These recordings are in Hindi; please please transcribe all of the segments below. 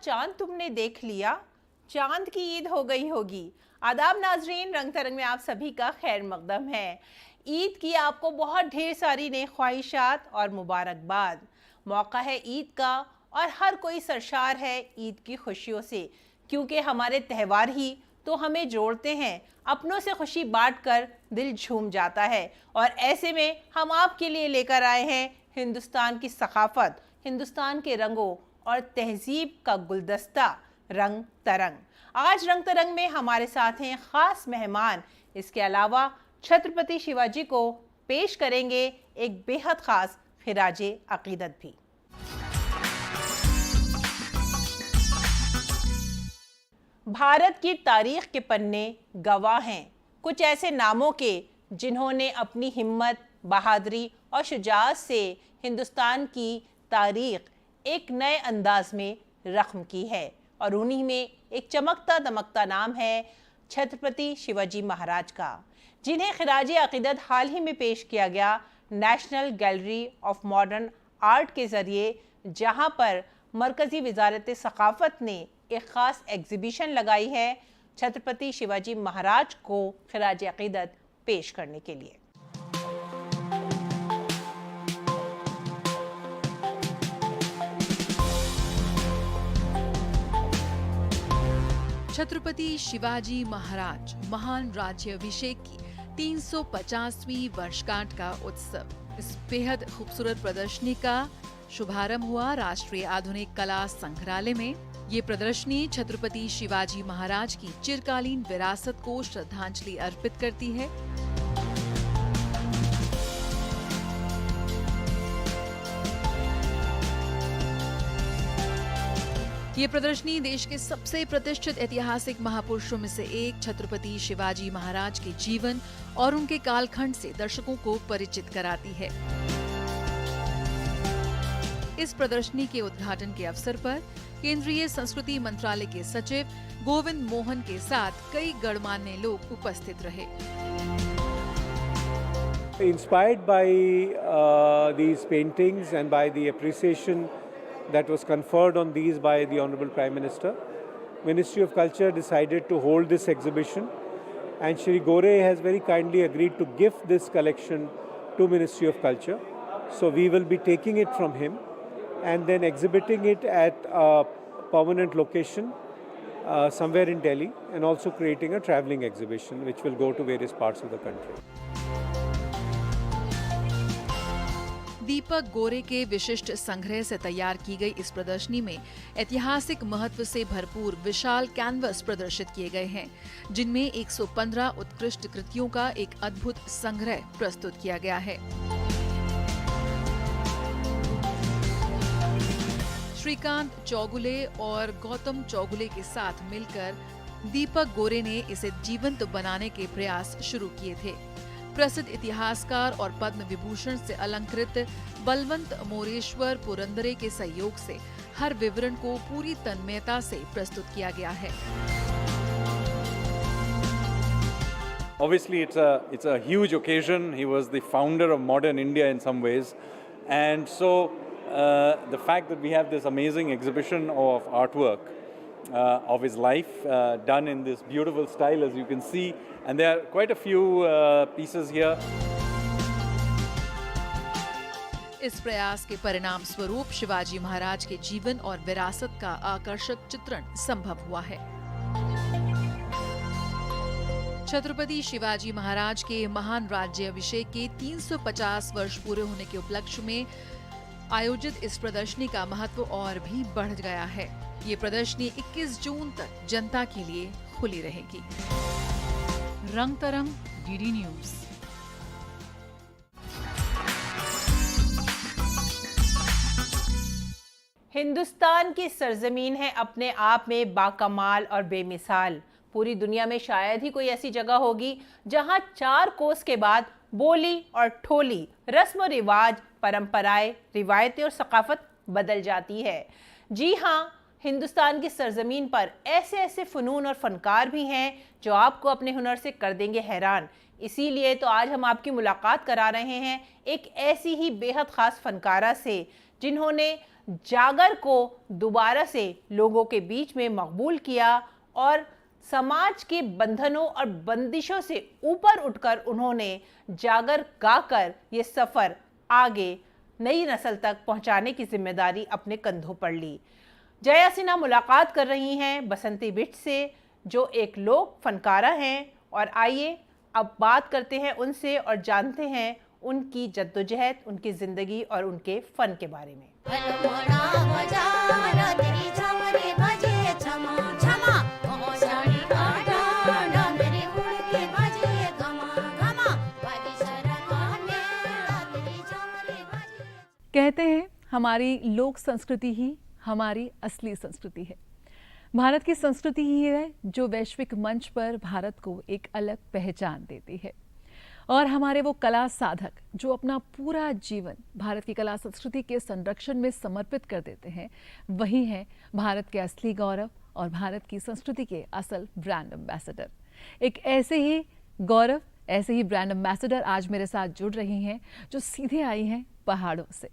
चांद तुमने देख लिया, चांद की ईद हो गई होगी। आदाब नाजरीन, रंग तरंग में आप सभी का खैर मकदम है। ईद की आपको बहुत ढेर सारी नेक ख्वाहिशात और मुबारकबाद। मौका है ईद का और हर कोई सरशार है ईद की खुशियों से, क्योंकि हमारे त्यौहार ही तो हमें जोड़ते हैं। अपनों से खुशी बांटकर दिल झूम जाता है। और ऐसे में हम आपके लिए लेकर आए हैं हिंदुस्तान की सकाफत, हिंदुस्तान के रंगों और तहजीब का गुलदस्ता रंग तरंग। आज रंग तरंग में हमारे साथ हैं ख़ास मेहमान। इसके अलावा छत्रपति शिवाजी को पेश करेंगे एक बेहद ख़ास खिराजे अक़ीदत भी। भारत की तारीख़ के पन्ने गवाह हैं कुछ ऐसे नामों के जिन्होंने अपनी हिम्मत, बहादुरी और शुजाअत से हिंदुस्तान की तारीख़ एक नए अंदाज में रख्म की है। और उन्हीं में एक चमकता दमकता नाम है छत्रपति शिवाजी महाराज का, जिन्हें खिराजे अक़ीदत हाल ही में पेश किया गया national gallery of modern art के ज़रिए, जहां पर मरकज़ी वज़ारत सकाफ़त ने एक ख़ास एग्ज़िबिशन लगाई है छत्रपति शिवाजी महाराज को खिराजे अक़ीदत पेश करने के लिए। छत्रपति शिवाजी महाराज महान राज्याभिषेक की 350वीं वर्षगांठ का उत्सव। इस बेहद खूबसूरत प्रदर्शनी का शुभारंभ हुआ राष्ट्रीय आधुनिक कला संग्रहालय में। ये प्रदर्शनी छत्रपति शिवाजी महाराज की चिरकालीन विरासत को श्रद्धांजलि अर्पित करती है। ये प्रदर्शनी देश के सबसे प्रतिष्ठित ऐतिहासिक महापुरुषों में से एक छत्रपति शिवाजी महाराज के जीवन और उनके कालखंड से दर्शकों को परिचित कराती है। इस प्रदर्शनी के उद्घाटन के अवसर पर केंद्रीय संस्कृति मंत्रालय के सचिव गोविंद मोहन के साथ कई गणमान्य लोग उपस्थित रहे। Inspired by these paintings and by the appreciation that was conferred on these by the Honorable Prime Minister, Ministry of Culture decided to hold this exhibition, and Shri Gore has very kindly agreed to gift this collection to Ministry of Culture. So we will be taking it from him and then exhibiting it at a permanent location somewhere in Delhi, and also creating a travelling exhibition which will go to various parts of the country. दीपक गोरे के विशिष्ट संग्रह से तैयार की गई इस प्रदर्शनी में ऐतिहासिक महत्व से भरपूर विशाल कैनवस प्रदर्शित किए गए हैं, जिनमें 115 उत्कृष्ट कृतियों का एक अद्भुत संग्रह प्रस्तुत किया गया है। श्रीकांत चौगुले और गौतम चौगुले के साथ मिलकर दीपक गोरे ने इसे जीवंत बनाने के प्रयास शुरू किए थे। प्रसिद्ध इतिहासकार और पद्म विभूषण से अलंकृत बलवंत मोरेश्वर पुरंदरे के सहयोग से हर विवरण को पूरी तन्मयता से प्रस्तुत किया गया है। Obviously, it's a huge occasion. He was the founder of modern India in some ways, and so the fact that we have this amazing exhibition of artwork of his life done in this beautiful style, as you can see, and there are quite a few pieces here. इस प्रयास के परिणाम स्वरूप शिवाजी महाराज के जीवन और विरासत का आकर्षक चित्रण संभव हुआ है। छत्रपति शिवाजी महाराज के महान राज्याभिषेक के 350 वर्ष पूरे होने के उपलक्ष्य में आयोजित इस प्रदर्शनी का महत्व और भी बढ़ गया है। ये प्रदर्शनी 21 जून तक जनता के लिए खुली रहेगी। रंग तरंग, डीडी न्यूज़। हिंदुस्तान की सरजमीन है अपने आप में बाकमाल और बेमिसाल। पूरी दुनिया में शायद ही कोई ऐसी जगह होगी जहां 4 कोस के बाद बोली और ठोली, रस्म और रिवाज, परंपराएं, रिवायतें और सकाफत बदल जाती है। जी हाँ, हिंदुस्तान की सरजमीन पर ऐसे ऐसे फ़नून और फ़नकार भी हैं जो आपको अपने हुनर से कर देंगे हैरान। इसीलिए तो आज हम आपकी मुलाकात करा रहे हैं एक ऐसी ही बेहद ख़ास फ़नकारा से, जिन्होंने जागर को दोबारा से लोगों के बीच में मकबूल किया और समाज के बंधनों और बंदिशों से ऊपर उठकर उन्होंने जागर गाकर ये सफ़र आगे नई नस्ल तक पहुंचाने की जिम्मेदारी अपने कंधों पर ली। जया सिन्हा मुलाकात कर रही हैं बसंती बिष्ट से, जो एक लोक फनकारा हैं, और आइए अब बात करते हैं उनसे और जानते हैं उनकी जद्दोजहद, उनकी ज़िंदगी और उनके फ़न के बारे में। कहते हैं हमारी लोक संस्कृति ही हमारी असली संस्कृति है। भारत की संस्कृति ही है जो वैश्विक मंच पर भारत को एक अलग पहचान देती है। और हमारे वो कला साधक जो अपना पूरा जीवन भारत की कला संस्कृति के संरक्षण में समर्पित कर देते हैं, वही हैं भारत के असली गौरव और भारत की संस्कृति के असल ब्रांड एम्बेसडर। एक ऐसे ही गौरव, ऐसे ही ब्रांड एम्बेसडर आज मेरे साथ जुड़ रही हैं, जो सीधे आई हैं पहाड़ों से।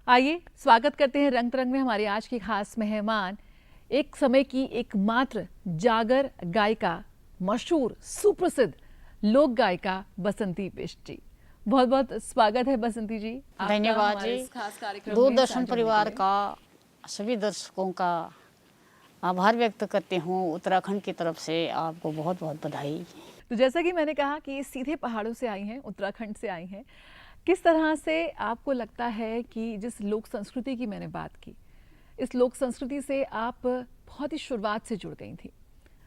आइए स्वागत करते हैं रंग तरंग में हमारी आज की खास मेहमान, एक समय की एकमात्र जागर गायिका, मशहूर सुप्रसिद्ध लोक गायिका बसंती बिष्ट जी। बहुत बहुत स्वागत है बसंती जी। धन्यवाद जी। खास कार्यक्रम दूरदर्शन परिवार का सभी दर्शकों का आभार व्यक्त करती हूँ। उत्तराखंड की तरफ से आपको बहुत बहुत बधाई। तो जैसा कि मैंने कहा कि सीधे पहाड़ों से आई हैं, उत्तराखंड से आई हैं, किस तरह से आपको लगता है कि जिस लोक संस्कृति की मैंने बात की, इस लोक संस्कृति से आप बहुत ही शुरुआत से जुड़ गई थी?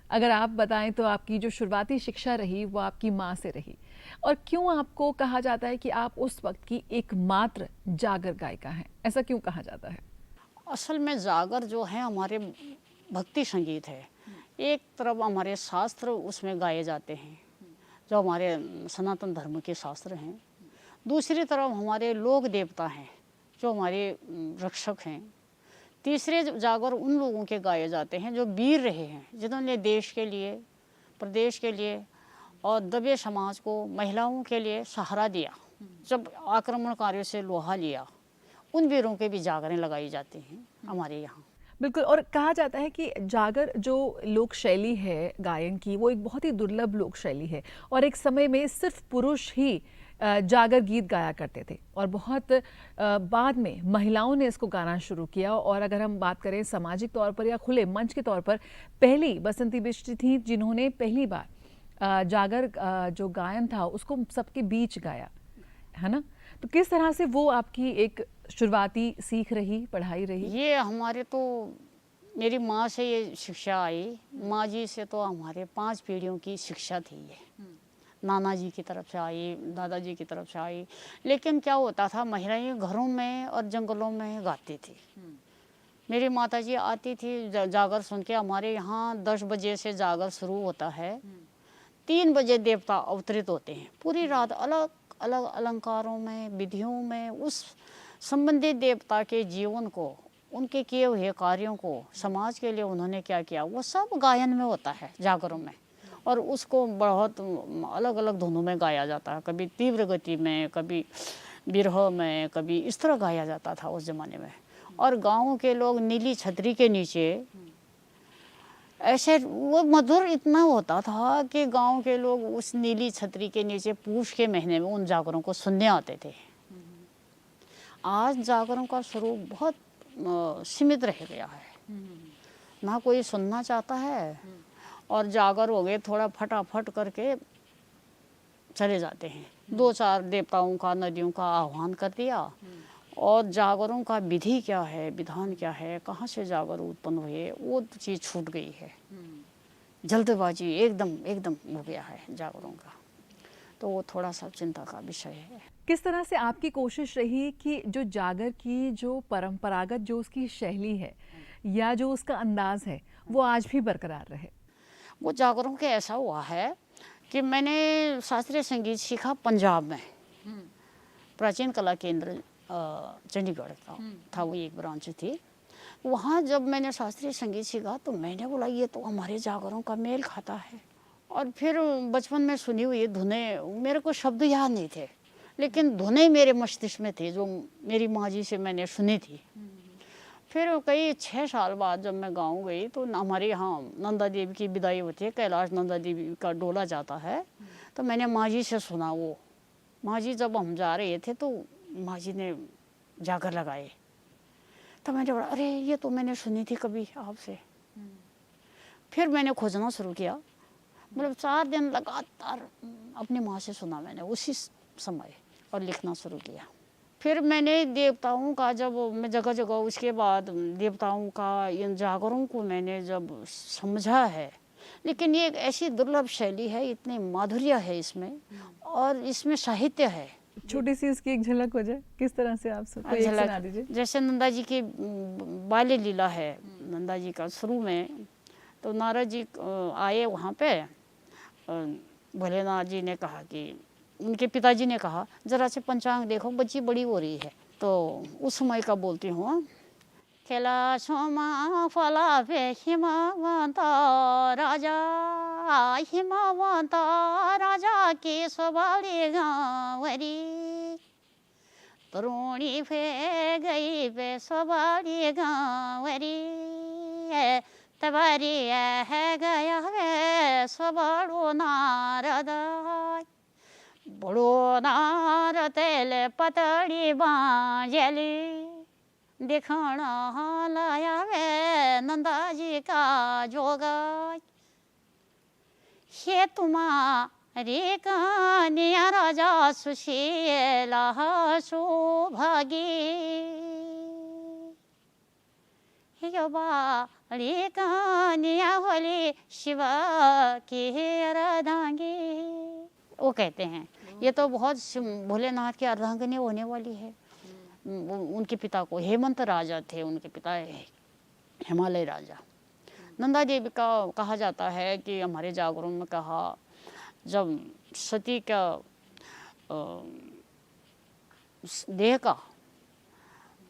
अगर आप बताएं तो आपकी जो शुरुआती शिक्षा रही वो आपकी माँ से रही, और क्यों आपको कहा जाता है कि आप उस वक्त की एकमात्र जागर गायिका हैं? ऐसा क्यों कहा जाता है? असल में जागर जो है हमारे भक्ति संगीत है। एक तरफ हमारे शास्त्र उसमें गाए जाते हैं जो हमारे सनातन धर्म के शास्त्र हैं, दूसरी तरफ हमारे लोक देवता हैं जो हमारे रक्षक हैं, तीसरे जागर उन लोगों के गाए जाते हैं जो वीर रहे हैं, जिन्होंने देश के लिए, प्रदेश के लिए और दबे समाज को, महिलाओं के लिए सहारा दिया, जब आक्रमणकारियों से लोहा लिया। उन वीरों के भी जागरें लगाई जाती हैं हमारे यहाँ। बिल्कुल। और कहा जाता है कि जागर जो लोक शैली है गायन की, वो एक बहुत ही दुर्लभ लोक शैली है, और एक समय में सिर्फ पुरुष ही जागर गीत गाया करते थे, और बहुत बाद में महिलाओं ने इसको गाना शुरू किया। और अगर हम बात करें सामाजिक तौर पर या खुले मंच के तौर पर, पहली बसंती बिष्ट थी जिन्होंने पहली बार जागर जो गायन था उसको सबके बीच गाया, है ना? तो किस तरह से वो आपकी एक शुरुआती सीख रही, पढ़ाई रही? ये हमारे तो मेरी माँ से ये शिक्षा आई। माँ जी से तो हमारे 5 पीढ़ियों की शिक्षा थी। ये नाना जी की तरफ से आई, दादाजी की तरफ से आई। लेकिन क्या होता था, महिलाएं घरों में और जंगलों में गाती थी। मेरी माता जी आती थी जागर सुन के। हमारे यहाँ 10 बजे से जागर शुरू होता है, 3 बजे देवता अवतरित होते हैं। पूरी रात अलग अलग अलंकारों में, विधियों में उस संबंधित देवता के जीवन को, उनके किए हुए कार्यों को, समाज के लिए उन्होंने क्या किया, वो सब गायन में होता है जागरों में। और उसको बहुत अलग अलग धुनों में गाया जाता है, कभी तीव्र गति में, कभी विरह में, कभी इस तरह गाया जाता था उस ज़माने में। और गाँव के लोग नीली छतरी के नीचे ऐसे, वो मधुर इतना होता था कि गांव के लोग उस नीली छतरी के नीचे पूष के महीने में उन जागरों को सुनने आते थे। आज जागरों का स्वरूप बहुत सीमित रह गया है, ना कोई सुनना चाहता है, और जागर हो गए थोड़ा फटाफट करके चले जाते हैं। 2-4 देवताओं का, नदियों का आह्वान कर दिया, और जागरों का विधि क्या है, विधान क्या है, कहाँ से जागर उत्पन्न हुए, वो चीज़ छूट गई है। जल्दबाजी एकदम हो गया है जागरों का, तो वो थोड़ा सा चिंता का विषय है। किस तरह से आपकी कोशिश रही कि जो जागर की जो परंपरागत जो उसकी शैली है या जो उसका अंदाज है वो आज भी बरकरार रहे? वो जागरों के ऐसा हुआ है कि मैंने शास्त्रीय संगीत सीखा पंजाब में, प्राचीन कला केंद्र चंडीगढ़ का था, वो एक ब्रांच थी। वहाँ जब मैंने शास्त्रीय संगीत सीखा तो मैंने बोला ये तो हमारे जागरों का मेल खाता है। और फिर बचपन में सुनी हुई धुनें, मेरे को शब्द याद नहीं थे लेकिन धुनें मेरे मस्तिष्क में थी जो मेरी माँ जी से मैंने सुनी थी। फिर कई 6 साल बाद जब मैं गाँव गई तो हमारे यहाँ नंदा देवी की विदाई होती है, कैलाश नंदा देवी का डोला जाता है, तो मैंने माँ जी से सुना। वो माँ जी जब हम जा रहे थे तो माँ जी ने जागर लगाए, तो मैंने बोला अरे ये तो मैंने सुनी थी कभी आपसे। फिर मैंने खोजना शुरू किया, मतलब 4 दिन लगातार अपनी माँ से सुना मैंने उसी समय और लिखना शुरू किया। फिर मैंने देवताओं का जब मैं जगह जगह उसके बाद देवताओं का इन जागरों को मैंने जब समझा है, लेकिन ये एक ऐसी दुर्लभ शैली है, इतनी माधुर्य है इसमें और इसमें साहित्य है। छोटी सी उसकी एक झलक हो जाए, किस तरह से आप सबको एक सुना दीजिए। जैसे नंदा जी की बाल्य लीला है, नंदा जी का शुरू में तो नारद जी आए वहाँ पे, भोलेनाथ जी ने कहा कि उनके पिताजी ने कहा जरा से पंचांग देखो बच्ची बड़ी हो रही है। तो उस समय का बोलती हूँ, खेला सोमा फला पे हिमवंत राजा, हिमवंत राजा की सवारी गाँवरी, तरुणी फे गई पे सवारी गाँवरी, तबारी है गया है सबड़ो नारद, बड़ो नारद तेले पतड़ी बांजली, दिखाना लाया वे नंदा जी का जोगा, हे तुम्हारी कन्या राजा सुशीला सौभागी, हे बाली कन्या होली शिव की अर्धांगी। वो कहते हैं ये तो बहुत भोलेनाथ की अर्धांगिनी होने वाली है। उनके पिता को हेमंत राजा थे, उनके पिता हिमालय राजा। नंदा देवी का कहा जाता है कि हमारे जागरों में कहा जब सती का देह का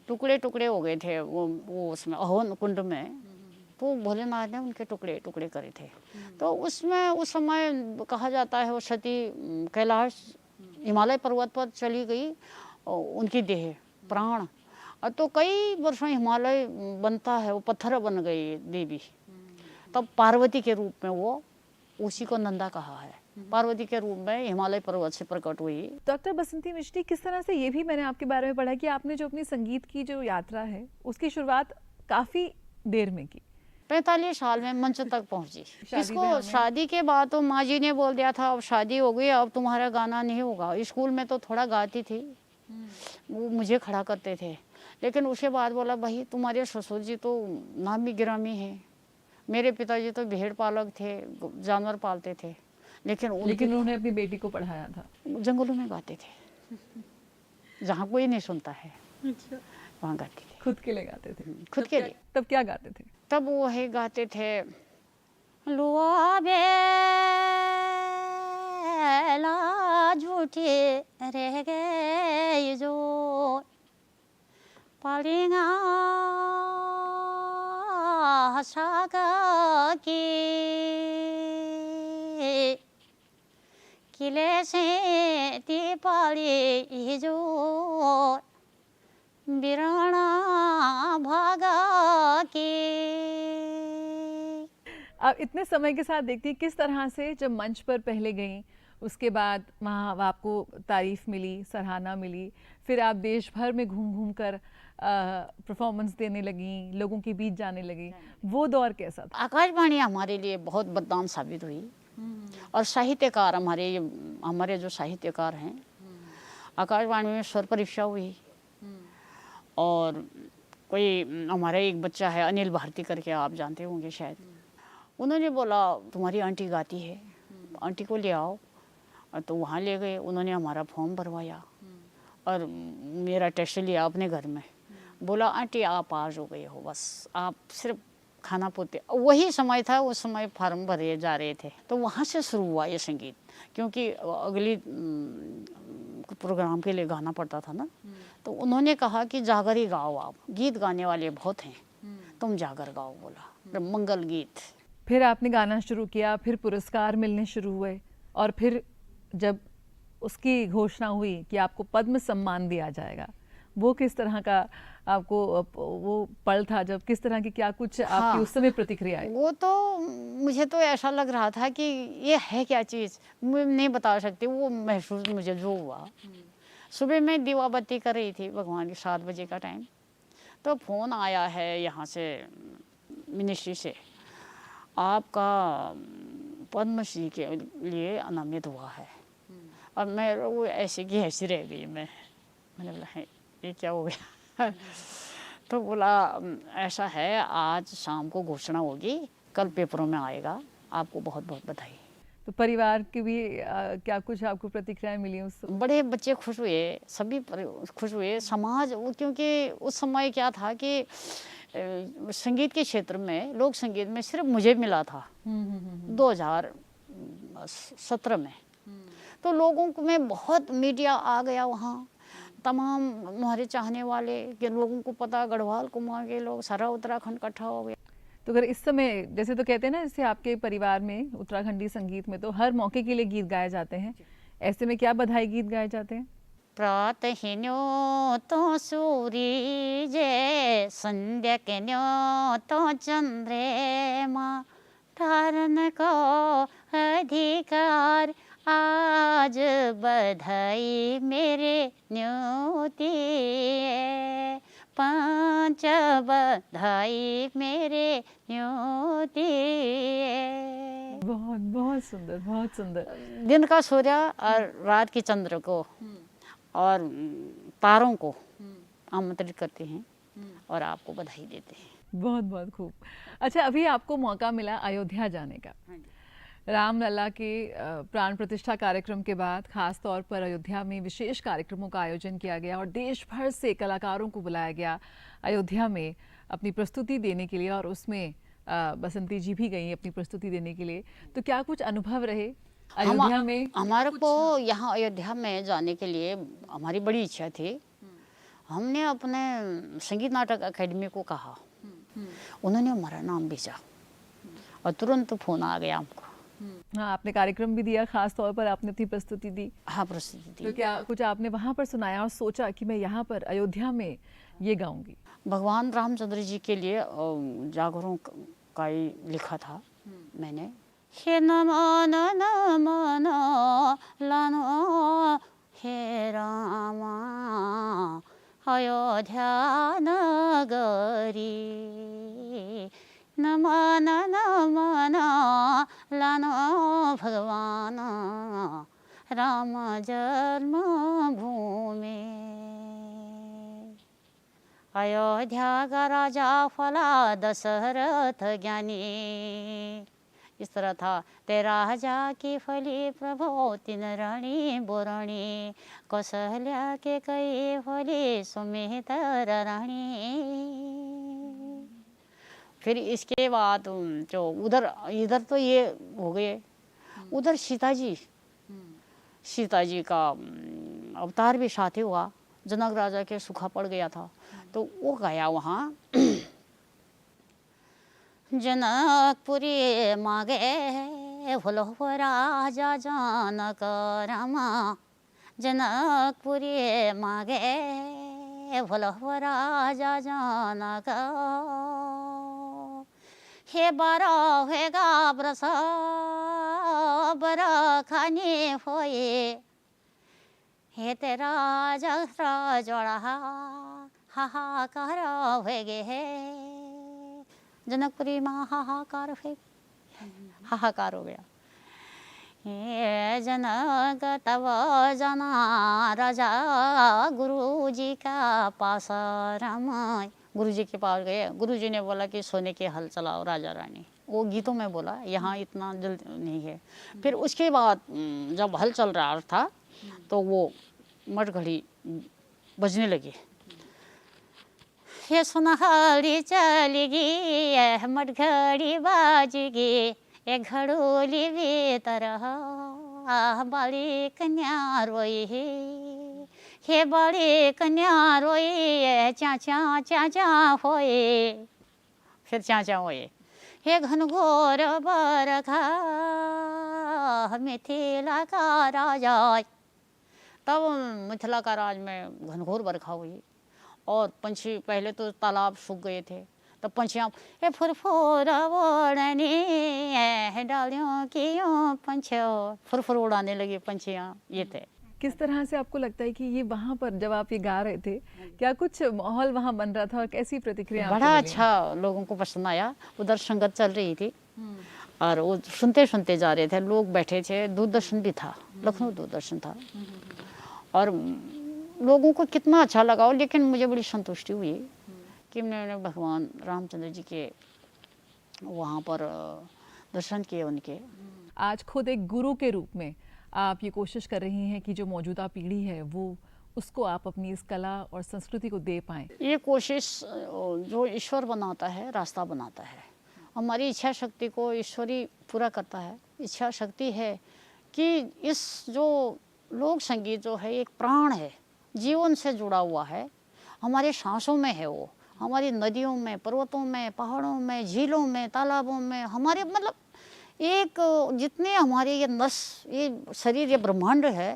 टुकड़े टुकड़े हो गए थे वो उसमें अहोन कुंड में, तो भोलेनाथ ने उनके टुकड़े टुकड़े करे थे। तो उसमें उस समय कहा जाता है वो सती कैलाश हिमालय पर्वत पर चली गई, उनकी देह प्राण, और तो कई वर्षों हिमालय बनता है, वो पत्थर बन गई देवी, तब पार्वती के रूप में वो उसी को नंदा कहा है, पार्वती के रूप में हिमालय पर्वत से प्रकट हुई। डॉक्टर बसंती मिश्री, किस तरह से ये भी मैंने आपके बारे में पढ़ा कि आपने जो अपनी संगीत की जो यात्रा है उसकी शुरुआत काफ़ी देर में की, 45 साल में मंच तक पहुंची। इसको शादी के बाद तो माँ जी ने बोल दिया था अब शादी हो गई, अब तुम्हारा गाना नहीं होगा। स्कूल में तो थोड़ा गाती थी, वो मुझे खड़ा करते थे, लेकिन उसके बाद बोला भाई तुम्हारे ससुर जी तो नामी गिरामी हैं, मेरे पिताजी तो भेड़ पालक थे, जानवर पालते थे, लेकिन उन्होंने अपनी बेटी को पढ़ाया था। जंगलों में गाते थे जहाँ कोई नहीं सुनता है, वहाँ गाते थे, खुद के लिए गाते थे। खुद के लिए। तब क्या गाते थे? तब वो है गाते थे लुआ बेला झूठे रह गए जो पड़ेगा सागा की किले से दीपाली जो बिराना भागा के। आप इतने समय के साथ देखती किस तरह से जब मंच पर पहले गई, उसके बाद वहाँ आपको तारीफ मिली, सराहना मिली, फिर आप देश भर में घूम घूम कर परफॉर्मेंस देने लगी, लोगों के बीच जाने लगी, वो दौर कैसा था? आकाशवाणी हमारे लिए बहुत वरदान साबित हुई, और साहित्यकार हमारे जो साहित्यकार हैं, आकाशवाणी में स्वर परीक्षा हुई, और कोई हमारा एक बच्चा है अनिल भारती करके, आप जानते होंगे शायद, उन्होंने बोला तुम्हारी आंटी गाती है, आंटी को ले आओ, तो वहाँ ले गए, उन्होंने हमारा फॉर्म भरवाया, और मेरा टेस्ट लिया अपने घर में, बोला आंटी आप आज हो गए हो, बस आप सिर्फ खाना पोते। वही समय था, उस समय फार्म भरे जा रहे थे, तो वहाँ से शुरू हुआ ये संगीत, क्योंकि अगली प्रोग्राम के लिए गाना पड़ता था ना, तो उन्होंने कहा कि जागर ही गाओ, आप गीत गाने वाले बहुत हैं, तुम जागर गाओ, बोला मंगल गीत। फिर आपने गाना शुरू किया, फिर पुरस्कार मिलने शुरू हुए, और फिर जब उसकी घोषणा हुई कि आपको पद्म सम्मान दिया जाएगा, वो किस तरह का आपको वो पल था, जब किस तरह की क्या कुछ आपकी उस समय प्रतिक्रिया आई? वो तो मुझे तो ऐसा लग रहा था कि ये है क्या चीज़, मैं नहीं बता सकती, वो महसूस मुझे जो हुआ। सुबह मैं दीवा बत्ती कर रही थी भगवान के 7 बजे का टाइम, तो फ़ोन आया है यहाँ से मिनिस्ट्री से, आपका पद्मश्री के लिए नामित हुआ है। और मैं वो ऐसे की ऐसी रह गई, मैंने बोला है ये क्या हो गया। तो बोला ऐसा है, आज शाम को घोषणा होगी, कल पेपरों में आएगा, आपको बहुत बहुत बधाई। तो परिवार की भी क्या कुछ आपको प्रतिक्रियाएं मिली उस? बड़े बच्चे खुश हुए, सभी खुश हुए, समाज, क्योंकि उस समय क्या था कि संगीत के क्षेत्र में, लोक संगीत में सिर्फ मुझे मिला था 2017 में। तो लोगों को में बहुत मीडिया आ गया वहाँ, तमाम हमारे चाहने वाले के लोगों को पता, गढ़वाल कुमार के लोग, सारा उत्तराखंड इकट्ठा हो गया। तो अगर इस समय जैसे तो कहते हैं ना, जैसे आपके परिवार में उत्तराखंडी संगीत में तो हर मौके के लिए गीत गाए जाते हैं, ऐसे में क्या बधाई गीत गाए जाते हैं? प्रातहिन्यो तो सूरज, संध्या के न्यो तो चंद्रमा, धारण को अधिकार, आज बधाई मेरे न्योती, पांच बधाई मेरे न्योती। बहुत बहुत सुंदर, बहुत सुंदर। दिन का सूर्य और रात की चंद्र को और तारों को आमंत्रित करते हैं और आपको बधाई देते हैं। बहुत बहुत खूब। अच्छा, अभी आपको मौका मिला अयोध्या जाने का। रामलला के प्राण प्रतिष्ठा कार्यक्रम के बाद खास तौर पर अयोध्या में विशेष कार्यक्रमों का आयोजन किया गया और देश भर से कलाकारों को बुलाया गया अयोध्या में अपनी प्रस्तुति देने के लिए, और उसमें बसंती जी भी गई अपनी प्रस्तुति देने के लिए। तो क्या कुछ अनुभव रहे अयोध्या में? हमारे को यहाँ अयोध्या में जाने के लिए हमारी बड़ी इच्छा थी। हमने अपने संगीत नाटक अकेडमी को कहा, उन्होंने हमारा नाम भेजा और तुरंत फोन आ गया हमको। हाँ, आपने कार्यक्रम भी दिया, खास तौर पर आपने अपनी प्रस्तुति दी। हाँ, प्रस्तुति दी। तो क्या कुछ आपने वहाँ पर सुनाया और सोचा कि मैं यहाँ पर अयोध्या में ये गाऊंगी? भगवान रामचंद्र जी के लिए जागरों का ही लिखा था मैंने। हे नमो नमो लानो हे रामा अयोध्या नगरी, नमन नमन लानो भगवान राम जन्म भूमि, अयोध्या का राजा फला दशरथ ज्ञानी। इस तरह था, तेरा राजा की फली प्रभो तीन रानी बोरानी, कौशल्या के कई फली सुमित्रा रानी। फिर इसके बाद जो इधर तो ये हो गए, उधर सीता जी का अवतार भी साथ ही हुआ। जनक राजा के सूखा पड़ गया था तो वो गाया वहाँ। जनकपुरी मागे भोलो राजा जनक रामा, जनकपुरी मागे भोलो राजा जनक, हे बारा होएगा ब्रस बरा खाने होए, हे तेरा जगरा जोड़ा हाहाकार होएगे है। जनकपुरी माँ हाहाकार हो गया। हे जनक तब जना राजा गुरु जी का पास राम, गुरु जी के पास गए। गुरु जी ने बोला कि सोने के हल चलाओ राजा रानी, वो गीतों में बोला, यहाँ इतना जल्द नहीं है। फिर उसके बाद जब हल चल रहा था तो वो मठ घड़ी बजने लगी। ये सुनहरी चलेगी यह मटघड़ी बाजेगी ये घड़ोली भीतर बड़ी कन्या रोई हे बड़ी कन्या रोई चाचा चाचा होए, फिर चाचा होए। हे घनघोर बरखा मिथिला का राजा, तब मिथिला का राज में घनघोर बरखा हुई और पंछी पहले तो तालाब सूख गए थे, तब पंछियाँ ए फुरफुर ओढ़नी डालियों की यूं पंछियों फुरफुर उड़ाने लगी पंछियाँ, ये थे। किस तरह से आपको लगता है कि ये वहाँ पर जब आप ये गा रहे थे, क्या कुछ माहौल वहाँ बन रहा था और कैसी प्रतिक्रिया आपको बड़ा मिली? अच्छा लोगों को पसंद आया। उधर संगत चल रही थी और वो सुनते सुनते जा रहे थे, लोग बैठे थे, दूरदर्शन भी था, लखनऊ दूरदर्शन था और लोगों को कितना अच्छा लगा। लेकिन मुझे बड़ी संतुष्टि हुई कि मैंने भगवान रामचंद्र जी के वहाँ पर दर्शन किए उनके। आज खुद एक गुरु के रूप में आप ये कोशिश कर रही हैं कि जो मौजूदा पीढ़ी है वो उसको आप अपनी इस कला और संस्कृति को दे पाएं। ये कोशिश जो ईश्वर बनाता है, रास्ता बनाता है, हमारी इच्छा शक्ति को ईश्वर ही पूरा करता है। इच्छा शक्ति है कि इस जो लोक संगीत जो है एक प्राण है, जीवन से जुड़ा हुआ है, हमारे सांसों में है, वो हमारी नदियों में, पर्वतों में, पहाड़ों में, झीलों में, तालाबों में, हमारे मतलब एक जितने हमारे ये नस, ये शरीर, ये ब्रह्मांड है,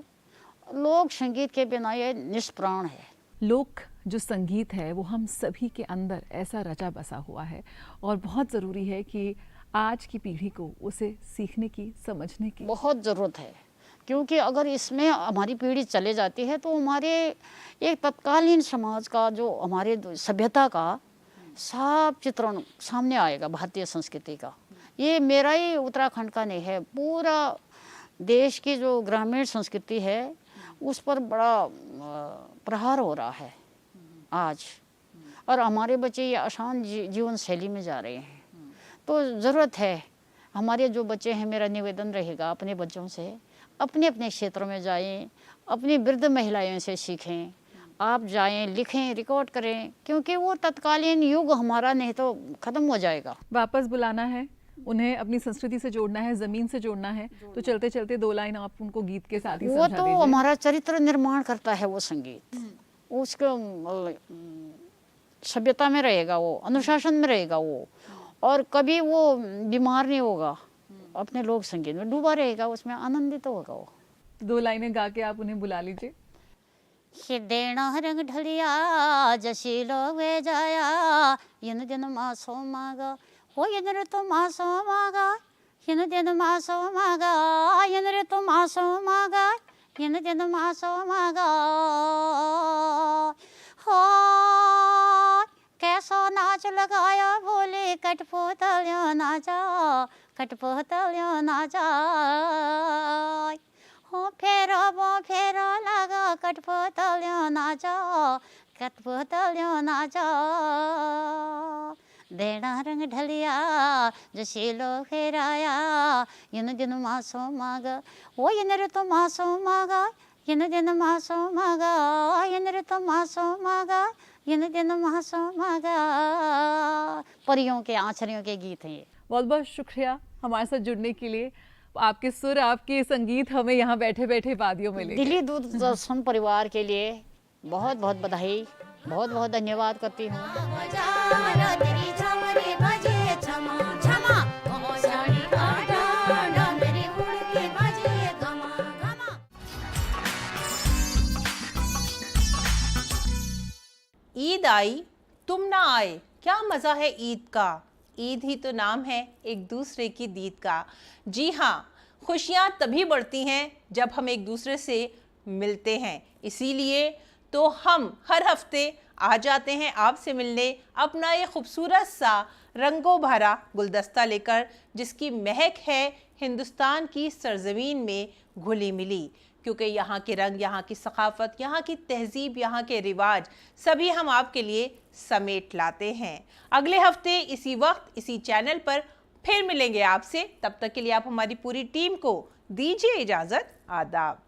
लोक संगीत के बिना ये निष्प्राण है। लोक जो संगीत है वो हम सभी के अंदर ऐसा रचा बसा हुआ है और बहुत ज़रूरी है कि आज की पीढ़ी को उसे सीखने की, समझने की बहुत ज़रूरत है, क्योंकि अगर इसमें हमारी पीढ़ी चले जाती है तो हमारे एक तत्कालीन समाज का, जो हमारे सभ्यता का साफ चित्रण सामने आएगा भारतीय संस्कृति का। ये मेरा ही उत्तराखंड का नहीं है, पूरा देश की जो ग्रामीण संस्कृति है उस पर बड़ा प्रहार हो रहा है आज, और हमारे बच्चे ये आसान जीवन शैली में जा रहे हैं। तो ज़रूरत है, हमारे जो बच्चे हैं, मेरा निवेदन रहेगा अपने बच्चों से अपने अपने क्षेत्रों में जाएं, अपनी वृद्ध महिलाओं से सीखें, आप जाएं, लिखें, रिकॉर्ड करें, क्योंकि वो तत्कालीन युग हमारा नहीं तो ख़त्म हो जाएगा। वापस बुलाना है उन्हें, अपनी संस्कृति से जोड़ना है, ज़मीन से जोड़ना है, तो चलते चलते दो लाइन आप उनको गीत के साथ ही वो समझा तो दीजिए। हमारा चरित्र निर्माण करता है वो संगीत, उसको सभ्यता में रहेगा, वो अनुशासन में रहेगा वो, और कभी वो बीमार नहीं होगा, अपने लोक संगीत में डूबा रहेगा, उसमें आनंदित होगा वो। दो लाइनें गा के आप उन्हें बुला लीजिए। ये देना रंग ढलिया जशी लोगे जाया इन दिन मासो मागा हो इन रे तो मासो मागा इन दिन मासो मागा इन रे तो मासो मागा इन दिन मासो मागा हो कैसो नाच लगाया भोले कठपुतलियों नाचा कठपुतलियों नाचा हो फेरो लगा कठपुतलियों नाचा कठपुतलियों नाचा देना रंग ढलिया जशीलो फेराया इन दिन मासो मागा वो इन रे तो मासो मागा इन दिन मासो मागा इन रे तो मासो मागा इन दिन मासो मागा। परियों के, आँचरियों के गीत हैं ये। बहुत बहुत शुक्रिया हमारे साथ जुड़ने के लिए। आपके सुर, आपके संगीत हमें यहाँ बैठे बैठे वादियों में ले गए। दिल्ली दूरदर्शन परिवार के लिए बहुत बहुत बधाई, बहुत बहुत धन्यवाद करती हूँ। ईद आई तुम ना आए, क्या मज़ा है ईद का। ईद ही तो नाम है एक दूसरे की दीद का। जी हाँ, खुशियाँ तभी बढ़ती हैं जब हम एक दूसरे से मिलते हैं। इसीलिए तो हम हर हफ्ते आ जाते हैं आपसे मिलने, अपना ये खूबसूरत सा रंगों भरा गुलदस्ता लेकर, जिसकी महक है हिंदुस्तान की सरजमीन में घुली मिली। क्योंकि यहाँ के रंग, यहाँ की सकाफ़त, यहाँ की तहजीब, यहाँ के रिवाज सभी हम आपके लिए समेट लाते हैं। अगले हफ्ते इसी वक्त इसी चैनल पर फिर मिलेंगे आपसे। तब तक के लिए आप हमारी पूरी टीम को दीजिए इजाज़त। आदाब।